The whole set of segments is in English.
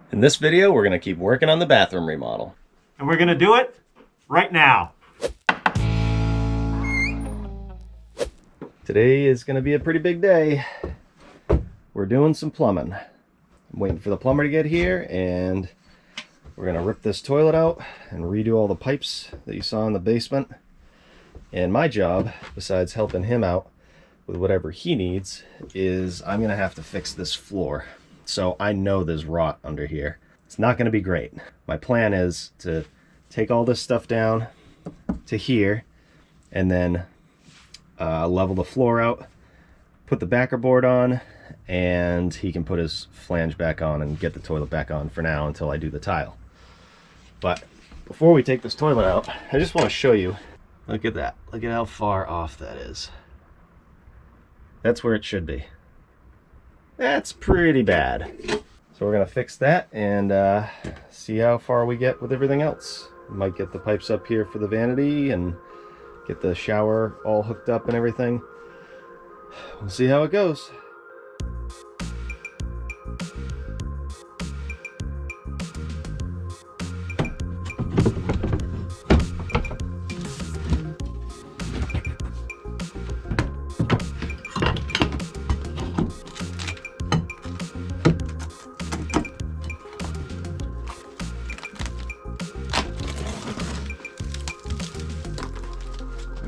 In this video, we're going to keep working on the bathroom remodel. And we're going to do it right now. Today is going to be a pretty big day. We're doing some plumbing. I'm waiting for the plumber to get here, and we're going to rip this toilet out and redo all the pipes that you saw in the basement. And my job, besides helping him out with whatever he needs, is I'm going to have to fix this floor. So I know there's rot under here. It's not going to be great. My plan is to take all this stuff down to here and then level the floor out, put the backer board on, and he can put his flange back on and get the toilet back on for now until I do the tile. But before we take this toilet out, I just want to show you. Look at that. Look at how far off that is. That's where it should be. That's pretty bad. So we're gonna fix that and see how far we get with everything else. We might get the pipes up here for the vanity and get the shower all hooked up and everything. We'll see how it goes.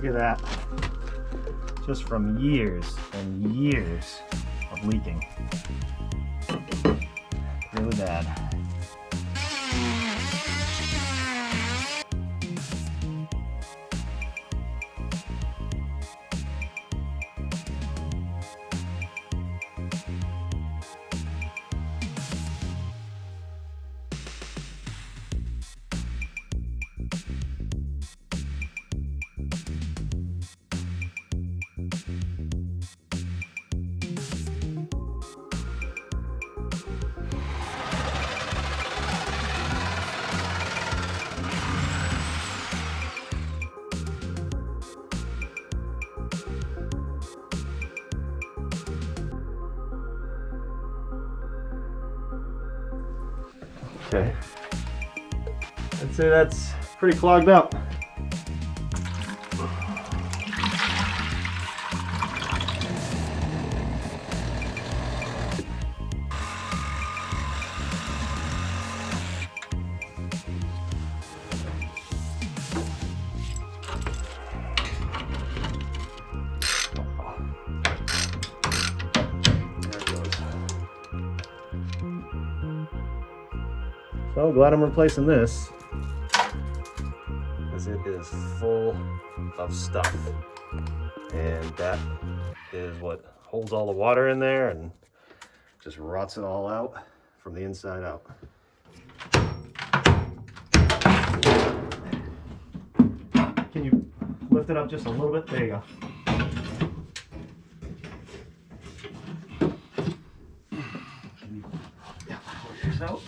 Look at that. Just from years and years of leaking. Really bad. Okay, I'd say that's pretty clogged up. So glad I'm replacing this, because it is full of stuff, and that is what holds all the water in there and just rots it all out from the inside out. Can you lift it up just a little bit? There you go. Yeah, work this out.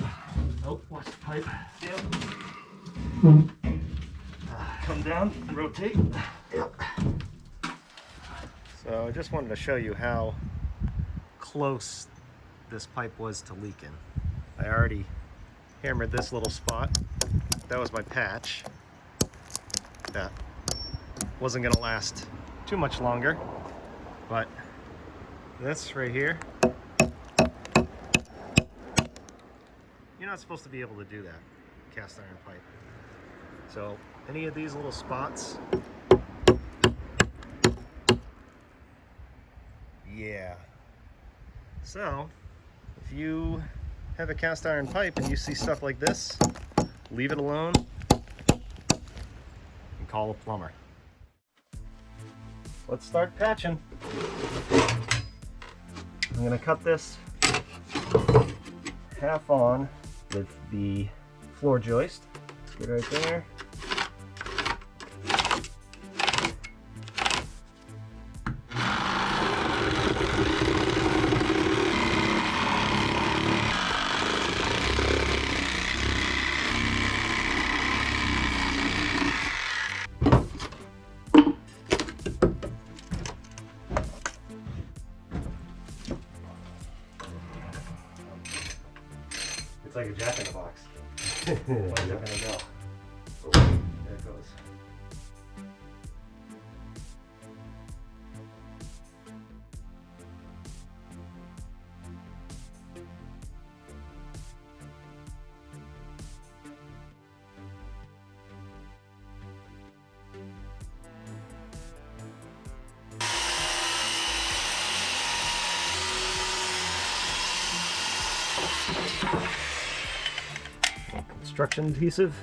Oh, watch the pipe. Yep. Come down, rotate. Yep. So I just wanted to show you how close this pipe was to leaking. I already hammered this little spot. That was my patch. That wasn't going to last too much longer, but this right here, you're not supposed to be able to do that, cast iron pipe. So any of these little spots, yeah. So if you have a cast iron pipe and you see stuff like this, leave it alone and call a plumber. Let's start patching. I'm gonna cut this half on with the floor joist. Get right there. It's like a Jack in the box. Where's it gonna go? Oh, there it goes. Construction adhesive.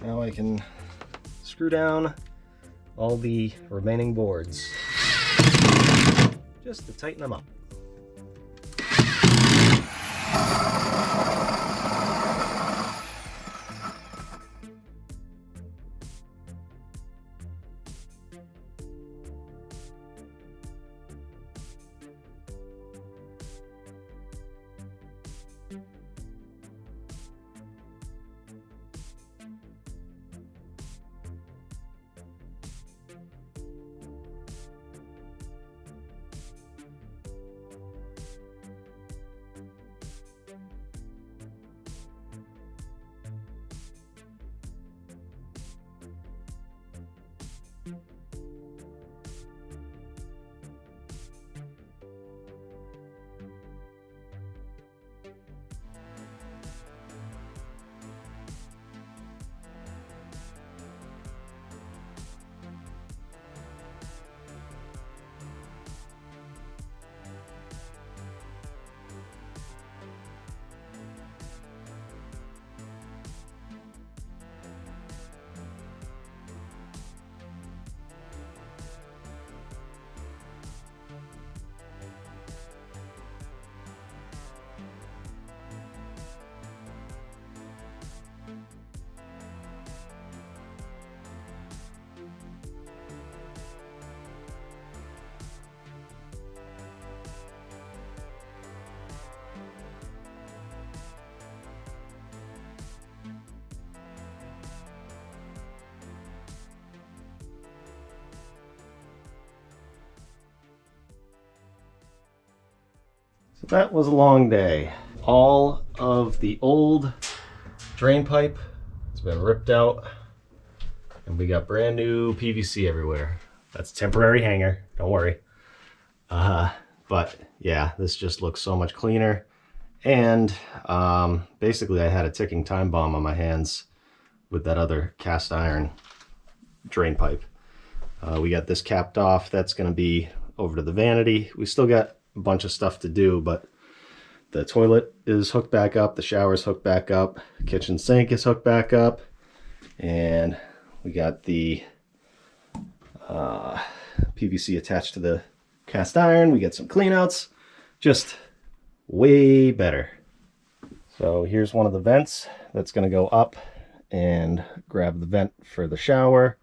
Now I can screw down all the remaining boards just to tighten them up. So that was a long day. All of the old drain pipe has been ripped out and we got brand new PVC everywhere. That's a temporary hanger, don't worry. But yeah, this just looks so much cleaner. And basically I had a ticking time bomb on my hands with that other cast iron drain pipe. We got this capped off. That's going to be over to the vanity. We still got a bunch of stuff to do, but the toilet is hooked back up, the shower's hooked back up, kitchen sink is hooked back up, and we got the PVC attached to the cast iron. We get some cleanouts, just way better. So here's one of the vents that's going to go up and grab the vent for the shower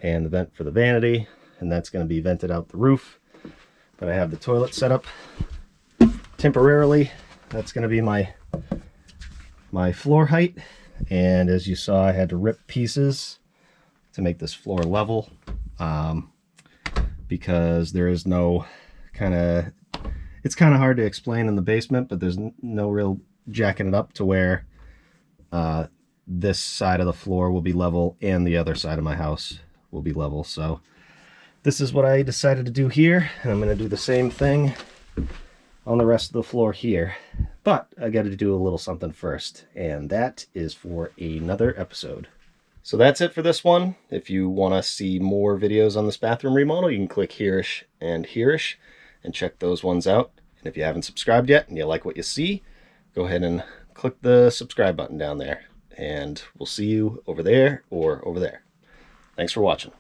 and the vent for the vanity, and that's going to be vented out the roof. But I have the toilet set up temporarily. That's going to be my floor height, and as you saw, I had to rip pieces to make this floor level, because there is no it's kind of hard to explain in the basement, but there's no real jacking it up to where this side of the floor will be level and the other side of my house will be level. So this is what I decided to do here, and I'm going to do the same thing on the rest of the floor here. But I got to do a little something first, and that is for another episode. So that's it for this one. If you want to see more videos on this bathroom remodel, you can click hereish and hereish, and check those ones out. And if you haven't subscribed yet and you like what you see, go ahead and click the subscribe button down there. And we'll see you over there or over there. Thanks for watching.